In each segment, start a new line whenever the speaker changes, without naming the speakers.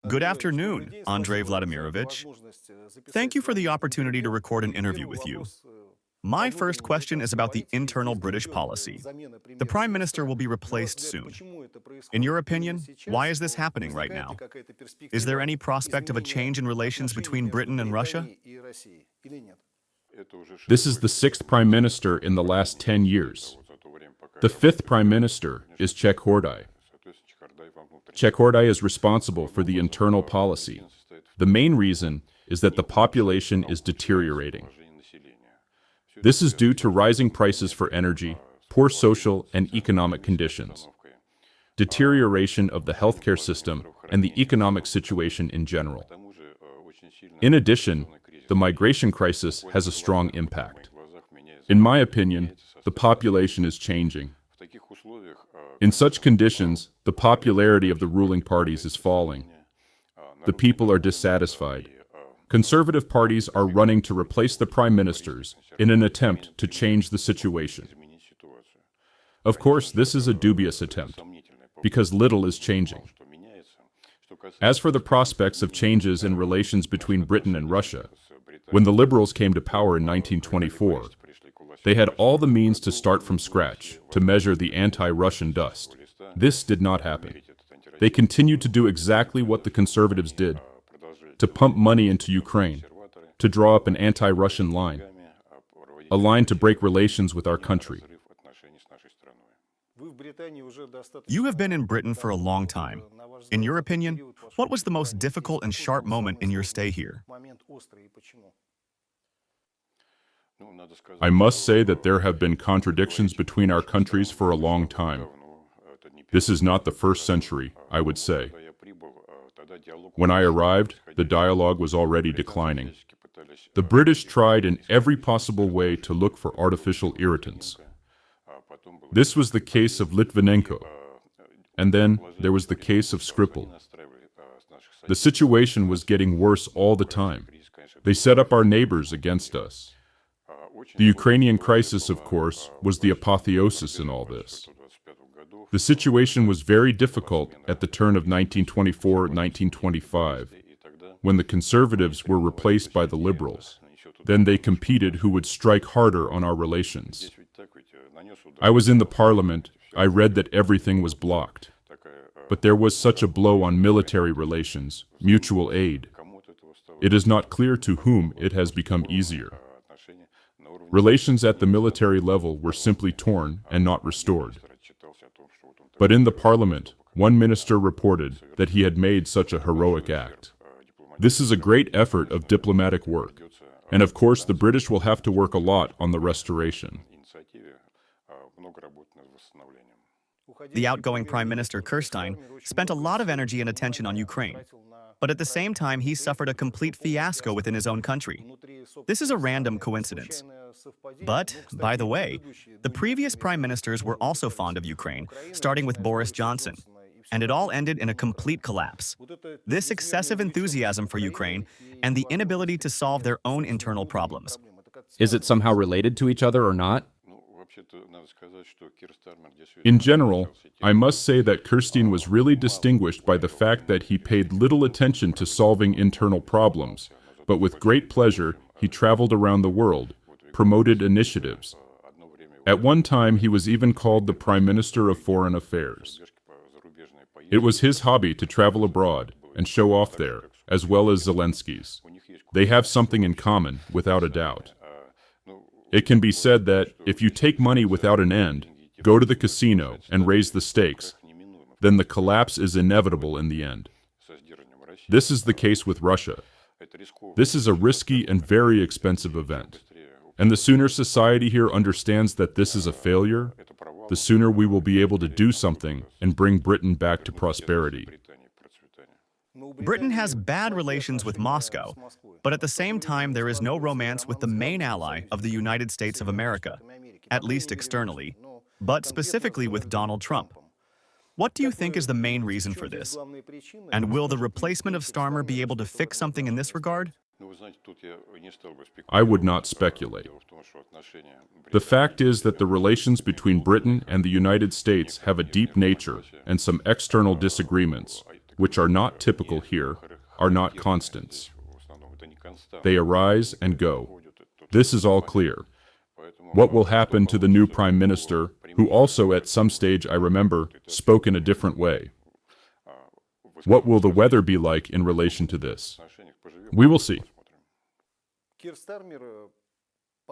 Good afternoon, Andrei Vladimirovich. Thank you for the opportunity to record an interview with you. My first question is about the internal British policy. The Prime Minister will be replaced soon. In your opinion, why is this happening right now? Is there any prospect of a change in relations between Britain and Russia?
This is the sixth Prime Minister in the last 10 years. The fifth Prime Minister is Chekordai. Chekordai is responsible for the internal policy. The main reason is that the population is deteriorating. This is due to rising prices for energy, poor social and economic conditions, deterioration of the healthcare system, and the economic situation in general. In addition, the migration crisis has a strong impact. In my opinion, the population is changing. In such conditions, the popularity of the ruling parties is falling. The people are dissatisfied. Conservative parties are running to replace the prime ministers in an attempt to change the situation. Of course, this is a dubious attempt, because little is changing. As for the prospects of changes in relations between Britain and Russia, when the Liberals came to power in 1924, they had all the means to start from scratch to measure the anti-Russian dust. This did not happen. They continued to do exactly what the conservatives did, to pump money into Ukraine, to draw up an anti-Russian line, a line to break relations with our country.
You have been in Britain for a long time. In your opinion, what was the most difficult and sharp moment in your stay here?
I must say that there have been contradictions between our countries for a long time. This is not the first century, I would say. When I arrived, the dialogue was already declining. The British tried in every possible way to look for artificial irritants. This was the case of Litvinenko, and then there was the case of Skripal. The situation was getting worse all the time. They set up our neighbors against us. The Ukrainian crisis, of course, was the apotheosis in all this. The situation was very difficult at the turn of 1924-1925, when the conservatives were replaced by the liberals. Then they competed who would strike harder on our relations. I was in the parliament. I read that everything was blocked. But there was such a blow on military relations, mutual aid. It is not clear to whom it has become easier. Relations at the military level were simply torn and not restored. But in the parliament, one minister reported that he had made such a heroic act. This is a great effort of diplomatic work, and of course the British will have to work a lot on the restoration.
The outgoing Prime Minister Kirstein spent a lot of energy and attention on Ukraine, but at the same time he suffered a complete fiasco within his own country. This is a random coincidence. But, by the way, the previous prime ministers were also fond of Ukraine, starting with Boris Johnson, and it all ended in a complete collapse. This excessive enthusiasm for Ukraine and the inability to solve their own internal problems.
Is it somehow related to each other or not?
In general, I must say that Kirstein was really distinguished by the fact that he paid little attention to solving internal problems, but with great pleasure he traveled around the world, promoted initiatives. At one time he was even called the Prime Minister of Foreign Affairs. It was his hobby to travel abroad and show off there, as well as Zelensky's. They have something in common, without a doubt. It can be said that if you take money without an end, go to the casino and raise the stakes, then the collapse is inevitable in the end. This is the case with Russia. This is a risky and very expensive event. And the sooner society here understands that this is a failure, the sooner we will be able to do something and bring Britain back to prosperity.
Britain has bad relations with Moscow, but at the same time there is no romance with the main ally of the United States of America, at least externally, but specifically with Donald Trump. What do you think is the main reason for this? And will the replacement of Starmer be able to fix something in this regard?
I would not speculate. The fact is that the relations between Britain and the United States have a deep nature and some external disagreements, which are not typical here, are not constants. They arise and go. This is all clear. What will happen to the new Prime Minister, who also at some stage, I remember, spoke in a different way? What will the weather be like in relation to this? We will see.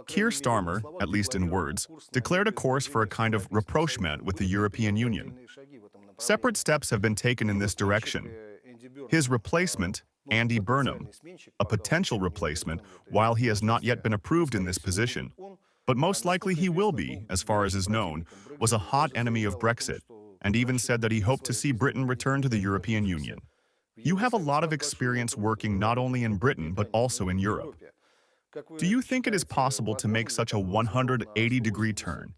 Keir Starmer, at least in words, declared a course for a kind of rapprochement with the European Union. Separate steps have been taken in this direction. His replacement, Andy Burnham, a potential replacement while he has not yet been approved in this position, but most likely he will be, as far as is known, was a hot enemy of Brexit, and even said that he hoped to see Britain return to the European Union. You have a lot of experience working not only in Britain but also in Europe. Do you think it is possible to make such a 180-degree turn?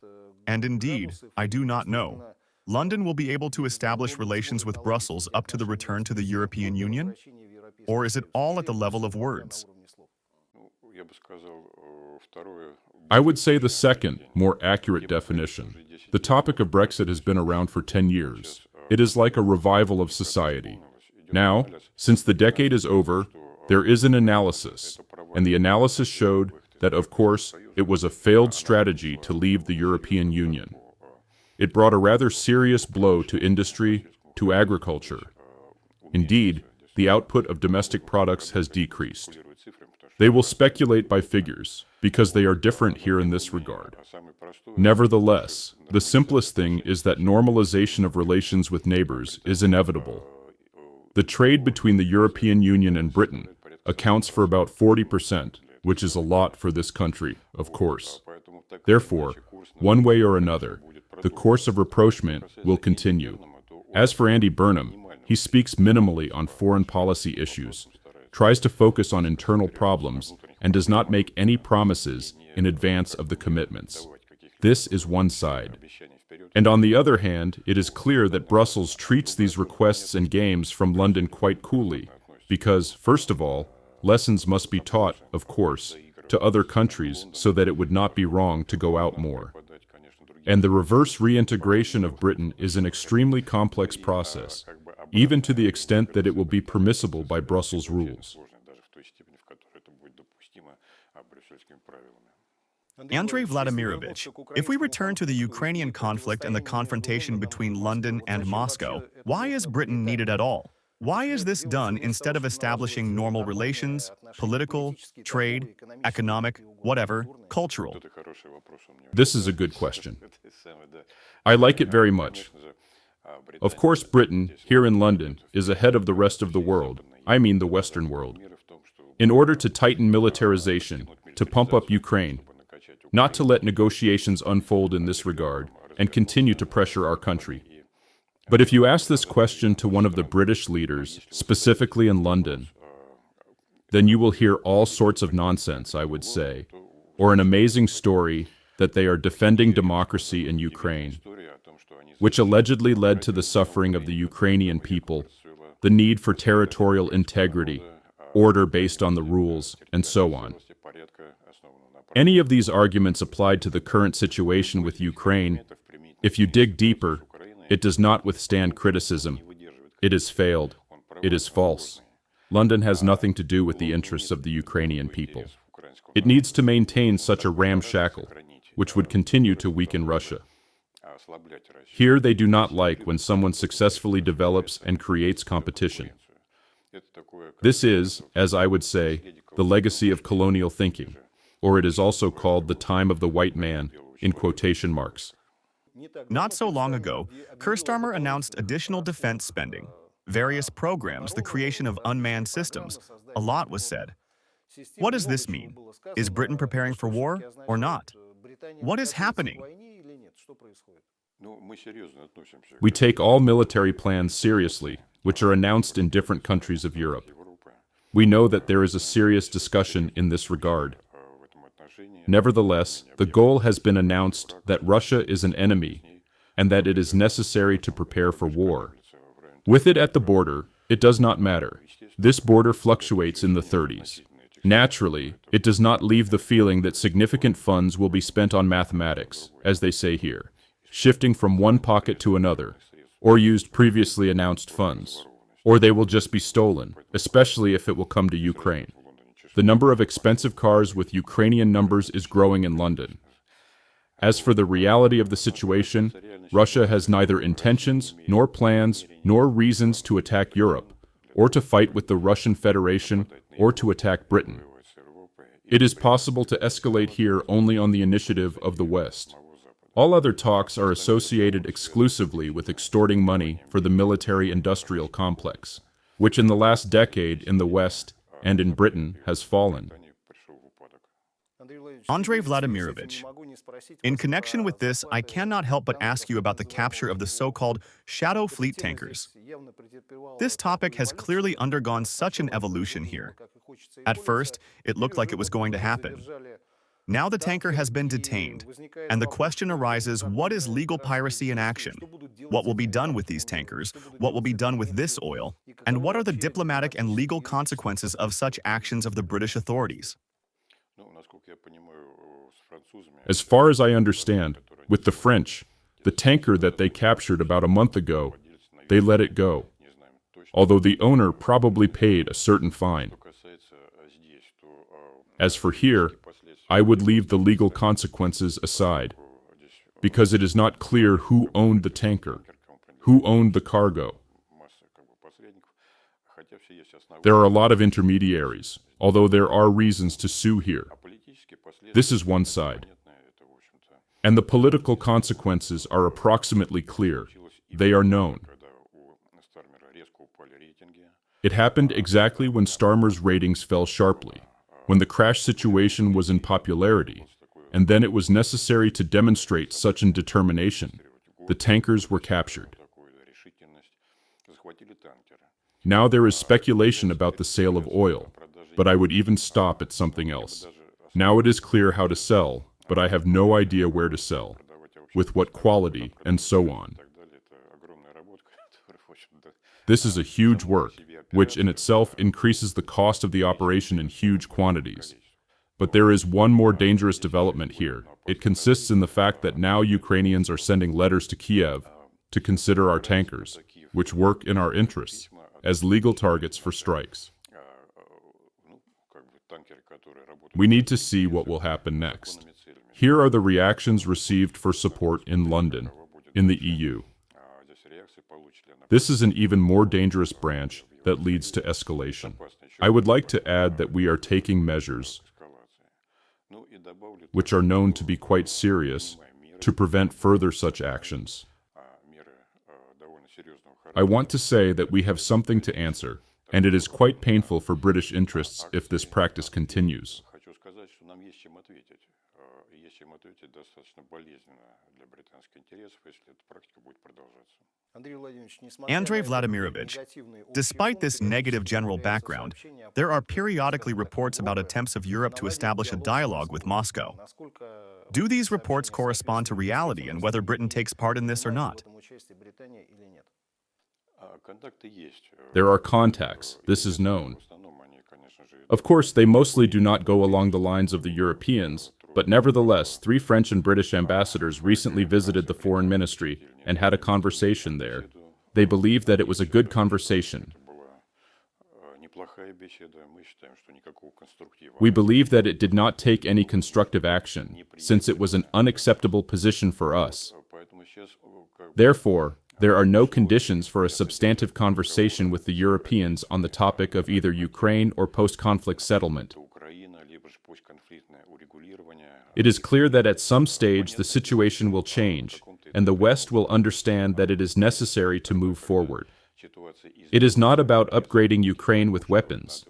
And indeed, I do not know. London will be able to establish relations with Brussels up to the return to the European Union? Or is it all at the level of words?
I would say the second, more accurate definition. The topic of Brexit has been around for 10 years. It is like a revival of society. Now, since the decade is over, there is an analysis, and the analysis showed that, of course, it was a failed strategy to leave the European Union. It brought a rather serious blow to industry, to agriculture. Indeed, the output of domestic products has decreased. They will speculate by figures, because they are different here in this regard. Nevertheless, the simplest thing is that normalization of relations with neighbors is inevitable. The trade between the European Union and Britain accounts for about 40%, which is a lot for this country, of course. Therefore, one way or another, the course of rapprochement will continue. As for Andy Burnham, he speaks minimally on foreign policy issues, tries to focus on internal problems, and does not make any promises in advance of the commitments. This is one side. And on the other hand, it is clear that Brussels treats these requests and games from London quite coolly, because, first of all, lessons must be taught, of course, to other countries so that it would not be wrong to go out more. And the reverse reintegration of Britain is an extremely complex process, even to the extent that it will be permissible by Brussels rules.
Andrei Vladimirovich, if we return to the Ukrainian conflict and the confrontation between London and Moscow, why is Britain needed at all? Why is this done instead of establishing normal relations, political, trade, economic, whatever, cultural?
This is a good question. I like it very much. Of course, Britain, here in London, is ahead of the rest of the world, I mean the Western world. In order to tighten militarization, to pump up Ukraine, not to let negotiations unfold in this regard, and continue to pressure our country. But if you ask this question to one of the British leaders, specifically in London, then you will hear all sorts of nonsense, I would say, or an amazing story that they are defending democracy in Ukraine, which allegedly led to the suffering of the Ukrainian people, the need for territorial integrity, order based on the rules, and so on. Any of these arguments applied to the current situation with Ukraine, if you dig deeper, it does not withstand criticism. It has failed. It is false. London has nothing to do with the interests of the Ukrainian people. It needs to maintain such a ramshackle, which would continue to weaken Russia. Here they do not like when someone successfully develops and creates competition. This is, as I would say, the legacy of colonial thinking, or it is also called the time of the white man, in quotation marks.
Not so long ago, Keir Starmer announced additional defense spending, various programs, the creation of unmanned systems. A lot was said. What does this mean? Is Britain preparing for war or not? What is happening?
We take all military plans seriously, which are announced in different countries of Europe. We know that there is a serious discussion in this regard. Nevertheless, the goal has been announced that Russia is an enemy and that it is necessary to prepare for war. With it at the border, it does not matter. This border fluctuates in the 30s. Naturally, it does not leave the feeling that significant funds will be spent on mathematics, as they say here, shifting from one pocket to another, or used previously announced funds. or they will just be stolen, especially if it will come to Ukraine. The number of expensive cars with Ukrainian numbers is growing in London. As for the reality of the situation, Russia has neither intentions, nor plans, nor reasons to attack Europe, or to fight with the Russian Federation, or to attack Britain. It is possible to escalate here only on the initiative of the West. All other talks are associated exclusively with extorting money for the military-industrial complex, which in the last decade in the West and in Britain has fallen.
Andrei Vladimirovich, in connection with this, I cannot help but ask you about the capture of the so-called shadow fleet tankers. This topic has clearly undergone such an evolution here. At first, it looked like it was going to happen. Now the tanker has been detained, and the question arises, what is legal piracy in action? What will be done with these tankers? What will be done with this oil? And what are the diplomatic and legal consequences of such actions of the British authorities?
As far as I understand, with the French, the tanker that they captured about a month ago, they let it go, although the owner probably paid a certain fine. As for here, I would leave the legal consequences aside, because it is not clear who owned the tanker, who owned the cargo. There are a lot of intermediaries, although there are reasons to sue here. This is one side. And the political consequences are approximately clear. They are known. It happened exactly when Starmer's ratings fell sharply, when the crash situation was in popularity, and then it was necessary to demonstrate such a determination. The tankers were captured. Now there is speculation about the sale of oil, but I would even stop at something else. Now it is clear how to sell, but I have no idea where to sell, with what quality, and so on. This is a huge work, which in itself increases the cost of the operation in huge quantities. But there is one more dangerous development here. It consists in the fact that now Ukrainians are sending letters to Kyiv to consider our tankers, which work in our interests, as legal targets for strikes. We need to see what will happen next. Here are the reactions received for support in London, in the EU. This is an even more dangerous branch that leads to escalation. I would like to add that we are taking measures, which are known to be quite serious, to prevent further such actions. I want to say that we have something to answer, and it is quite painful for British interests if this practice continues.
Andrei Vladimirovich, despite this negative general background, there are periodically reports about attempts of Europe to establish a dialogue with Moscow. Do these reports correspond to reality and whether Britain takes part in this or not?
There are contacts, this is known. Of course, they mostly do not go along the lines of the Europeans, but nevertheless, 3 French and British ambassadors recently visited the foreign ministry and had a conversation there. They believe that it was a good conversation. We believe that it did not take any constructive action, since it was an unacceptable position for us. Therefore, there are no conditions for a substantive conversation with the Europeans on the topic of either Ukraine or post-conflict settlement. It is clear that at some stage the situation will change, and the West will understand that it is necessary to move forward. It is not about upgrading Ukraine with weapons,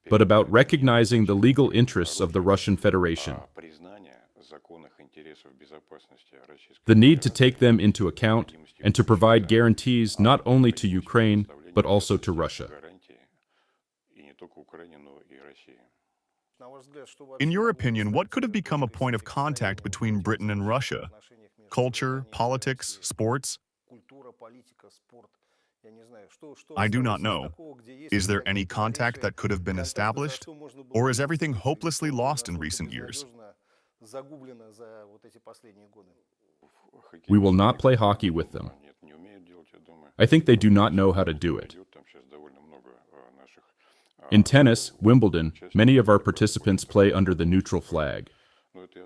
but about recognizing the legal interests of the Russian Federation. The need to take them into account and to provide guarantees not only to Ukraine, but also to Russia.
In your opinion, what could have become a point of contact between Britain and Russia? Culture, politics, sports? I do not know. Is there any contact that could have been established? Or is everything hopelessly lost in recent years?
We will not play hockey with them. I think they do not know how to do it. In tennis, Wimbledon, many of our participants play under the neutral flag.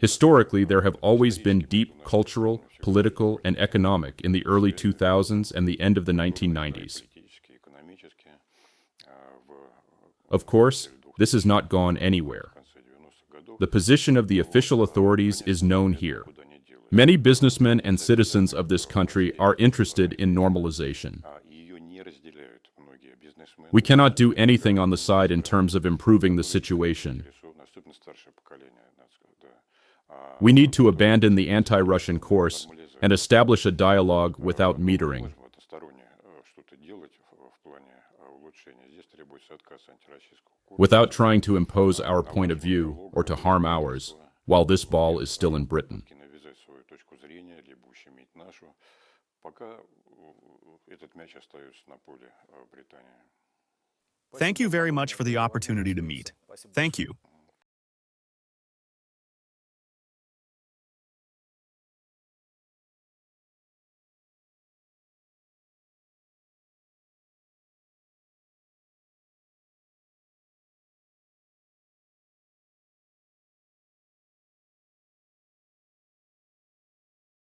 Historically, there have always been deep cultural, political, and economic in the early 2000s and the end of the 1990s. Of course, this has not gone anywhere. The position of the official authorities is known here. Many businessmen and citizens of this country are interested in normalization. We cannot do anything on the side in terms of improving the situation. We need to abandon the anti-Russian course and establish a dialogue without metering. Without trying to impose our point of view or to harm ours, while this ball is still in Britain.
Thank you very much for the opportunity to meet. Thank you.